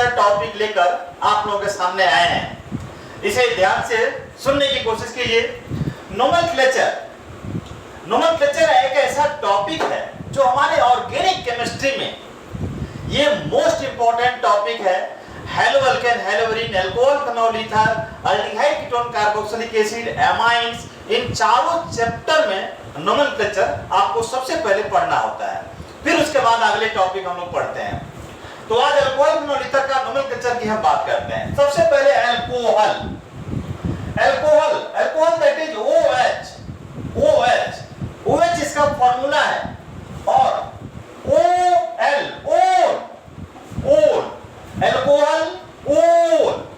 सा टॉपिक लेकर आप लोगों के सामने आए हैं। इसे ध्यान से सुनने की कोशिश कीजिए। नोमेनक्लेचर एक ऐसा टॉपिक है जो हमारे ऑर्गेनिक केमिस्ट्री में ये मोस्ट इंपॉर्टेंट टॉपिक है। Haloalkane, haloarene, alcohol, phenol ether, aldehyde, ketone, carboxylic acid, amines, इन चारों चैप्टर में नोमेनक्लेचर आपको सबसे पहले पढ़ना होता है। फिर उसके बाद अगले टॉपिक हम लोग पढ़ते हैं। तो आज अल्कोहल, फेनोल ईथर का नोमेनक्लेचर की हम बात करते हैं। सबसे पहले अल्कोहल दैट इज OH इसका फॉर्मूला है, और अल्कोहल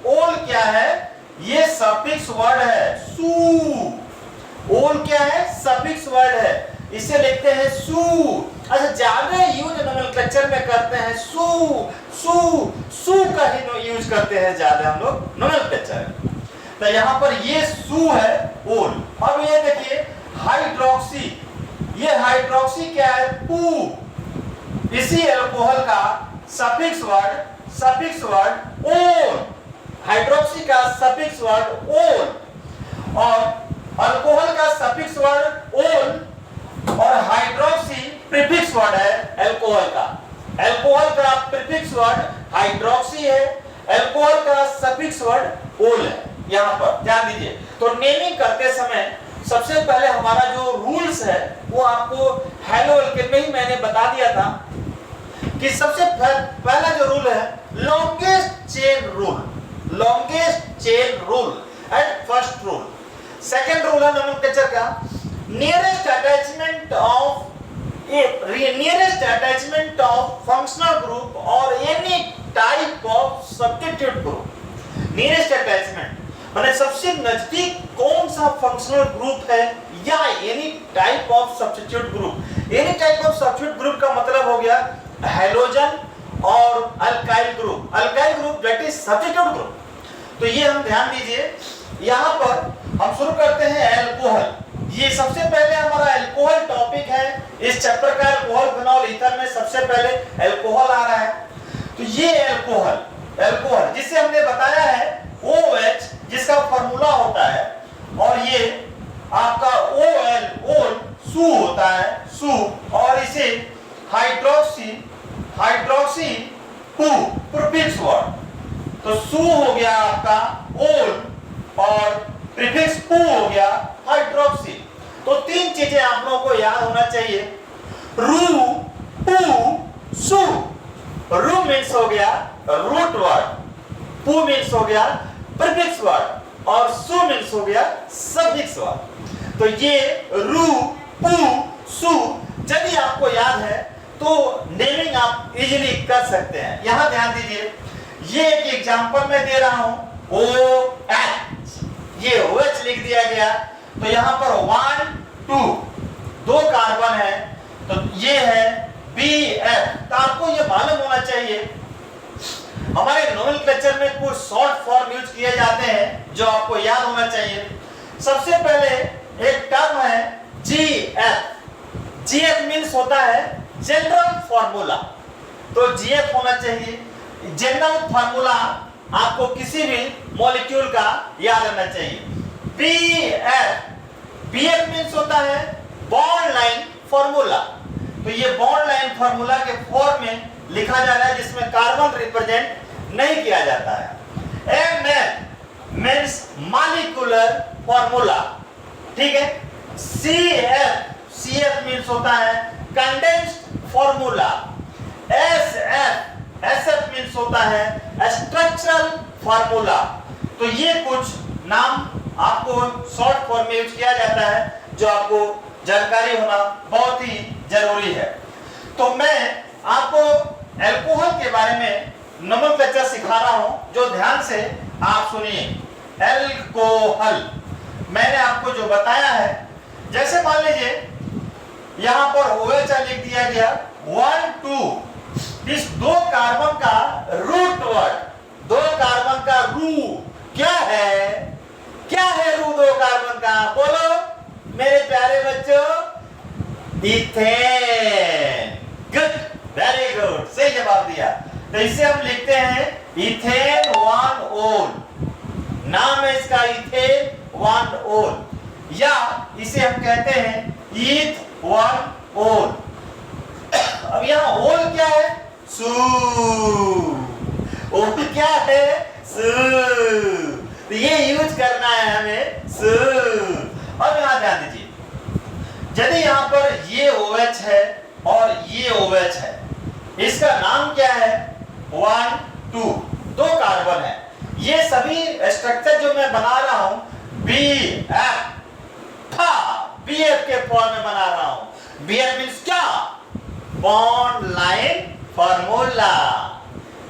ओल क्या है? ये सफिक्स वर्ड है, सू। ओल क्या है? सफिक्स वर्ड है, इसे लिखते हैं सू। अच्छा, ज्यादा यूज नोमेनक्लेचर में करते हैं सू का ही यूज करते हैं ज्यादा हम लोग नोमेनक्लेचर। तो यहाँ पर ये सू है, ओल। अब ये देखिए हाइड्रोक्सी, ये हाइड्रोक्सी क्या है? पू। इसी अल्कोहल का सफिक्स वर्ड ओल, हाइड्रोक्सी का सफिक्स वर्ड ओल, और अल्कोहल का सफिक्स वर्ड ओल, और हाइड्रोक्सी प्रीफिक्स वर्ड है अल्कोहल का। अल्कोहल का प्रीफिक्स वर्ड हाइड्रोक्सी है, अल्कोहल का सफिक्स वर्ड ओल है। यहाँ पर ध्यान दीजिए। तो नेमिंग करते समय सबसे पहले हमारा जो रूल्स है वो आपको हेलोअल्केन में ही मैंने बता दिया था कि सबसे पहला जो रूल है longest chain rule at first rule. Second rule है नोमेनक्लेचर का nearest attachment of functional group और any type of substitute group. Nearest attachment माने सबसे नजदीक कौन सा फंक्शनल ग्रुप है, या any type of substitute group. Any type of substitute group का मतलब हो गया हैलोजन और alkyl group that is substitute group. तो ये हम ध्यान दीजिए। यहाँ पर हम शुरू करते हैं अल्कोहल। ये सबसे पहले हमारा अल्कोहल टॉपिक है। इस चैप्टर का अल्कोहल, फेनोल, ईथर में सबसे पहले अल्कोहल आ रहा है। तो ये अल्कोहल जिसे हमने बताया है OH, जिसका फॉर्मूला होता है, और ये आपका ओल सू होता है, सू, और इसे हाइड्रोक्सी पू प्रीफिक्स वर्ड। तो सू हो गया आपका ओल, और प्रीफिक्स पू हो गया हाइड्रोक्सी। तो तीन चीजें आप लोगों को याद होना चाहिए, रू, पू, सू। रू मीन्स हो गया रूट वर्ड, पू मीन्स हो गया प्रीफिक्स वर्ड, और सू मीन्स हो गया सफिक्स वर्ड। तो ये रू, पू, सू यदि आपको याद है तो नेमिंग आप इजीली कर सकते हैं। यहां ध्यान दीजिए, ये एक एग्जांपल मैं दे रहा हूं, OH, ये OH लिख दिया गया। तो यहां पर 1 2 दो कार्बन है, तो ये है BF। तो आपको ये मालूम होना चाहिए हमारे नोमेनक्लेचर में कुछ शॉर्ट फॉर्म यूज किए जाते हैं जो आपको याद होना चाहिए। सबसे पहले एक टर्म है GF मींस होता है जनरल फार्मूला। तो GF होना चाहिए जनरल फार्मूला, आपको किसी भी मॉलिक्यूल का याद रहना चाहिए। BF मींस होता है बॉन्ड लाइन फार्मूला। तो ये बॉन्ड लाइन फार्मूला के फॉर्म में लिखा जा रहा है जिसमें कार्बन रिप्रेजेंट नहीं किया जाता है। MF मींस मॉलिक्यूलर फार्मूला, ठीक है। CF मींस होता है कंडेंस्ड फार्मूला। SF मींस होता है स्ट्रक्चरल फार्मूला। तो ये कुछ नाम आपको शॉर्ट फॉर्म में यूज किया जाता है जो आपको जानकारी होना बहुत ही जरूरी है। तो मैं आपको अल्कोहल के बारे में नोमेनक्लेचर सिखा रहा हूं, जो ध्यान से आप सुनिए। अल्कोहल मैंने आपको जो बताया है, जैसे मान लीजिए यहां पर OH लिख दिया गया 1 2, इस दो कार्बन का रूट वर्ड, दो कार्बन का रू क्या है रू दो कार्बन का? बोलो मेरे प्यारे बच्चों, इथेन। गुड, वेरी गुड, सही जवाब दिया। तो इसे हम लिखते हैं इथेन 1-ol, नाम है इसका इथेन 1-ol, या इसे हम कहते हैं ईथ 1-ol। अब यहां ओल क्या है? सू। ओल क्या है? सू। तो ये यूज करना है हमें, सू। अब यहां ध्यान दीजिए, यदि यहां पर ये OH है और ये OH है, इसका नाम क्या है? 1 2, दो कार्बन है। ये सभी स्ट्रक्चर जो मैं बना रहा हूं BF के फॉर्म में बना रहा हूं। BF मींस क्या? Bond line formula.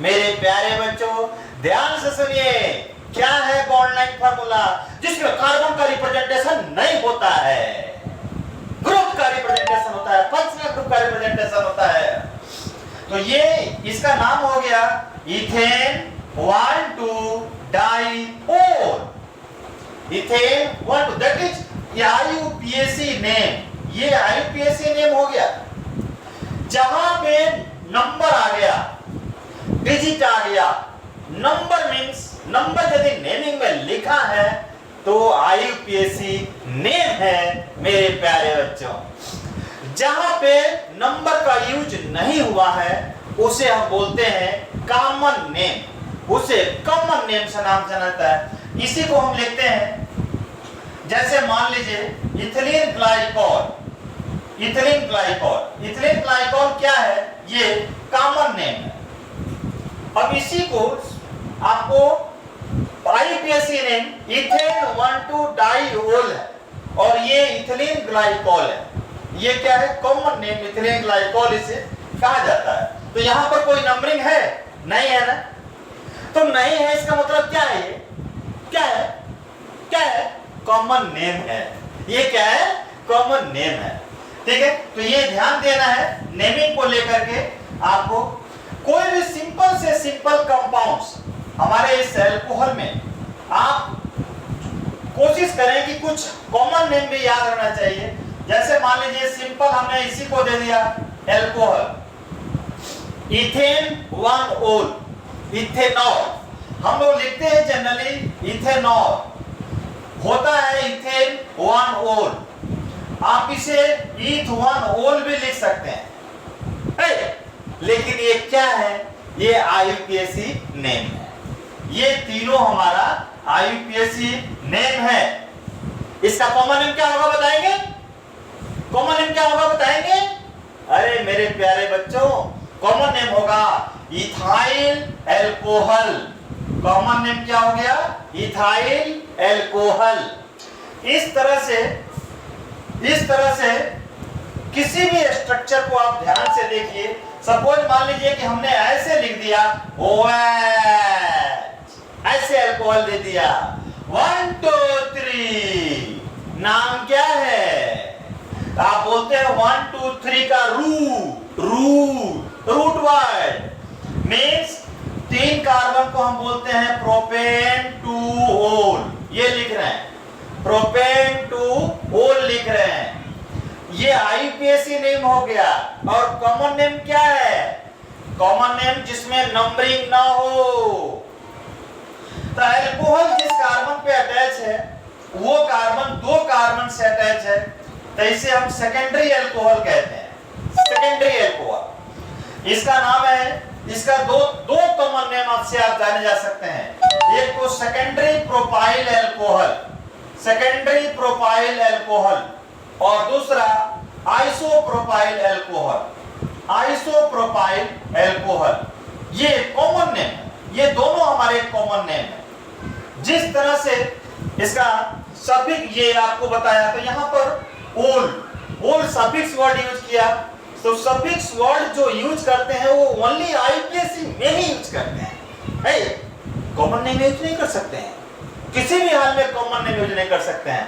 मेरे प्यारे बच्चों ध्यान से सुनिए, क्या है बॉन्ड लाइन फार्मूला? जिसमें कार्बन का रिप्रेजेंटेशन नहीं होता है, ग्रुप का रिप्रेजेंटेशन होता है, फंक्शनल ग्रुप का रिप्रेजेंटेशन होता है। तो ये इसका नाम हो गया ethane 1,2-diol। Ethane 1,2, that is IUPAC name. ये IUPAC नेम हो गया। जहां पे नंबर आ गया, डिजिट आ गया, नंबर मींस नंबर यदि नेमिंग में लिखा है तो IUPAC नेम है मेरे प्यारे बच्चों। जहां पे नंबर का यूज नहीं हुआ है उसे हम बोलते हैं कॉमन नेम, उसे कॉमन नेम से नाम जाना है। इसी को हम लिखते हैं, जैसे मान लीजिए ethylene glycol. Ethylene glycol, ethylene glycol क्या है? ये कॉमन नेम है। अब इसी को आपको IUPAC नेम इथेन 1,2-diol है और ये इथिलीन ग्लाइकॉल है। ये क्या है? कॉमन नेम इथिलीन ग्लाइकॉल इसे कहा जाता है। तो यहां पर कोई नंबरिंग है? नहीं है ना? तो नहीं है, इसका मतलब क्या है? ये क्या है? क्या है? कॉमन नेम है। ये क्या है? कॉमन नेम है। ठीक है, तो ये ध्यान देना है नेमिंग को लेकर के। आपको कोई भी सिंपल से सिंपल कंपाउंड्स हमारे इस अल्कोहल में आप कोशिश करें कि कुछ कॉमन नेम भी याद रहना चाहिए। जैसे मान लीजिए सिंपल हमने इसी को दे दिया अल्कोहल, इथेन 1-ol, इथेनॉल। हम लोग लिखते हैं जनरली इथेनॉल, होता है इथेन 1-ol। आप इसे ईथ 1-ol भी लिख सकते हैं, लेकिन ये क्या है? ये IUPAC नेम है। ये तीनों हमारा IUPAC नेम है। इसका कॉमन नेम क्या होगा बताएंगे? कॉमन नेम क्या होगा बताएंगे? अरे मेरे प्यारे बच्चों, कॉमन नेम होगा इथाइल अल्कोहल। कॉमन नेम क्या हो गया? Ethyl alcohol. इस तरह से किसी भी स्ट्रक्चर को आप ध्यान से देखिए। सपोज मान लीजिए कि हमने ऐसे लिख दिया OH, ऐसे अल्कोहल दे दिया 1 2 3, नाम क्या है? आप बोलते हैं 1 2 3 का रूट वर्ड मींस 3 कार्बन को हम बोलते हैं प्रोपेन 2-ol। ये लिख रहे हैं प्रोपेन 2-ol लिख रहे हैं। ये IUPAC नेम हो गया। और कॉमन नेम क्या है? कॉमन नेम जिसमें नंबरिंग ना हो। तो अल्कोहल जिस कार्बन पे अटैच है वो कार्बन 2 कार्बन से अटैच है, तो इसे हम सेकेंडरी अल्कोहल कहते हैं। सेकेंडरी अल्कोहल इसका नाम है। इसका दो कॉमन नेम आपसे आप जाने जा सकते हैं। एक तो secondary propyl alcohol, secondary propyl alcohol, और दूसरा आइसोप्रोपाइल अल्कोहल, आइसोप्रोपाइल अल्कोहल। ये कॉमन नेम है, ये दोनों हमारे कॉमन नेम है। जिस तरह से इसका सफिक्स ये आपको बताया, तो यहां पर ओल सफिक्स वर्ड यूज किया। तो सफिक्स वर्ड जो यूज करते हैं वो ओनली IUPAC में ही यूज करते हैं, कॉमन नेम यूज नहीं कर सकते हैं। किसी भी हाल में कॉमन नेम यूज नहीं कर सकते हैं।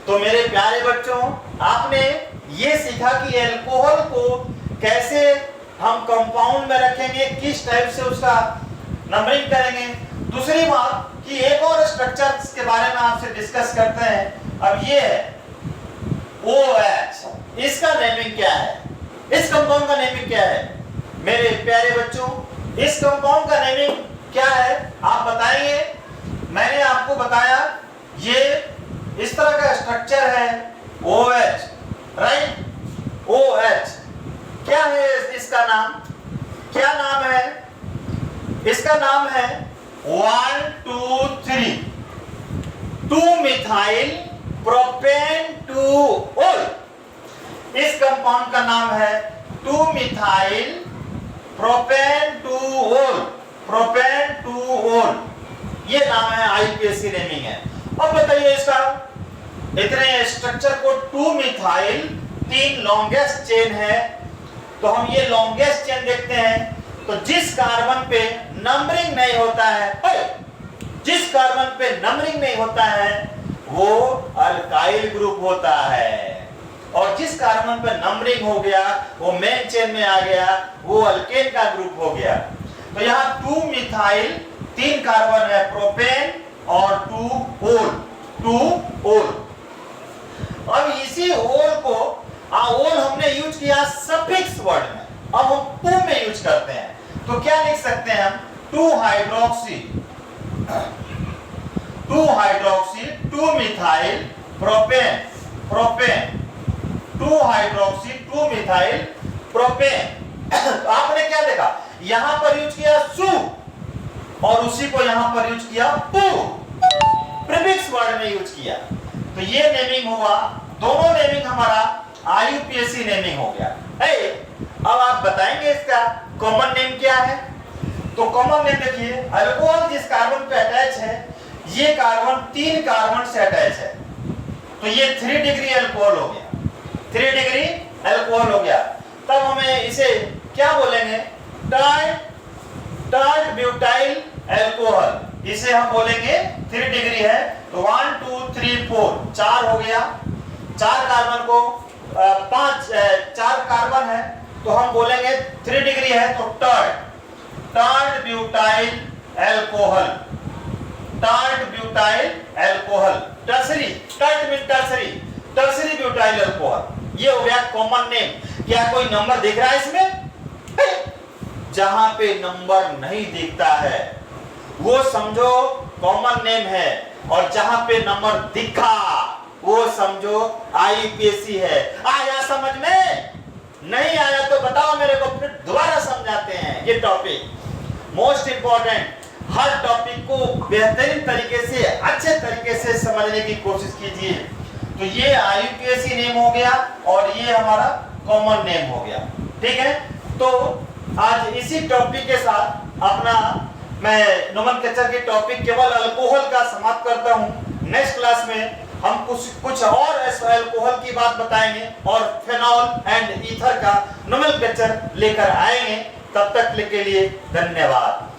तो मेरे प्यारे बच्चों, आपने ये सीखा कि अल्कोहल को कैसे हम कंपाउंड में रखेंगे, किस टाइप से उसका नंबरिंग करेंगे। दूसरी बात कि एक और स्ट्रक्चर के बारे में आपसे डिस्कस करते हैं। अब ये है OH, इसका नेमिंग क्या है? इस कंपाउंड का नेमिंग क्या है? मेरे प्यारे बच्चों, इस कंपाउंड का नेमिंग क्या है आप बताएंगे। मैंने आपको बताया ये इस तरह का स्ट्रक्चर है OH, राइट। OH क्या है इसका नाम, क्या नाम है इसका? नाम है 1 2 3 2 मिथाइल प्रोपेन 2 ओल। इस कंपाउंड का नाम है 2 मिथाइल प्रोपेन 2 ओल, प्रोपेन 2 ओल, ये नाम है, IUPAC नेमिंग है। अब बताइए इसका इतने स्ट्रक्चर को 2 मिथाइल 3 लॉन्गेस्ट चेन है, तो हम ये लॉन्गेस्ट चेन देखते हैं। तो जिस कार्बन पे नंबरिंग नहीं होता है, जिस कार्बन पे नंबरिंग नहीं होता है वो अल्काइल ग्रुप होता है, और जिस कार्बन पे नंबरिंग हो गया वो मेन चेन में आ गया, वो अल्केन का ग्रुप हो गया। तो यहाँ 2 मिथाइल 3 कार्बन है, प्रोपेन और 2 ओल। अब इसी ओल को ओल हमने यूज किया सफिक्स वर्ड में, अब हम 2 में यूज करते हैं। तो क्या लिख सकते हैं हम? 2 hydroxy 2 methyl propane, 2 hydroxy 2 methyl propane. आपने क्या देखा, यहां पर यूज किया सु और उसी को यहां पर यूज किया पू, प्रीफिक्स वर्ड में यूज किया। तो ये नेमिंग हुआ, दोनों नेमिंग हमारा IUPAC नेमिंग हो गया। अब आप बताएंगे इसका कॉमन नेम क्या है? तो कॉमन नेम देखिए, अल्कोहल जिस कार्बन पे अटैच है, ये कार्बन 3 कार्बन से अटैच है, तो ये 3 डिग्री अल्कोहल हो गया, 3 डिग्री अल्कोहल हो गया। तब हमें इसे क्या बोलेंगे? टर्ड ब्यूटाइल अल्कोहल, इसे हम बोलेंगे 3 डिग्री है। तो 1 2 3 4 4 हो गया, 4 कार्बन को 4 कार्बन है तो हम बोलेंगे 3 डिग्री है, तो टर्ड butyl alcohol, टर्ड butyl alcohol, tertiary butyl alcohol, ये हो गया कॉमन नेम। क्या कोई नंबर दिख रहा है इसमें? जहां पे नंबर नहीं दिखता है वो समझो कॉमन नेम है, और जहां पे नंबर दिखा वो समझो IUPAC है। आया समझ में? नहीं आया तो बताओ मेरे को, फिर दोबारा समझाते हैं। ये टॉपिक मोस्ट इंपॉर्टेंट, हर टॉपिक को बेहतरीन तरीके से, अच्छे तरीके से समझने की कोशिश कीजिए। तो ये IUPAC नेम हो गया और ये हमारा कॉमन नेम हो गया, ठीक है। तो आज इसी टॉपिक के साथ अपना मैं नोमेनक्लेचर के टॉपिक केवल अल्कोहल का समाप्त करता हूं। नेक्स्ट क्लास में हम कुछ और अल्कोहल की बात बताएंगे और फेनॉल एंड ईथर का नोमेनक्लेचर लेकर आएंगे। तब तक के लिए धन्यवाद।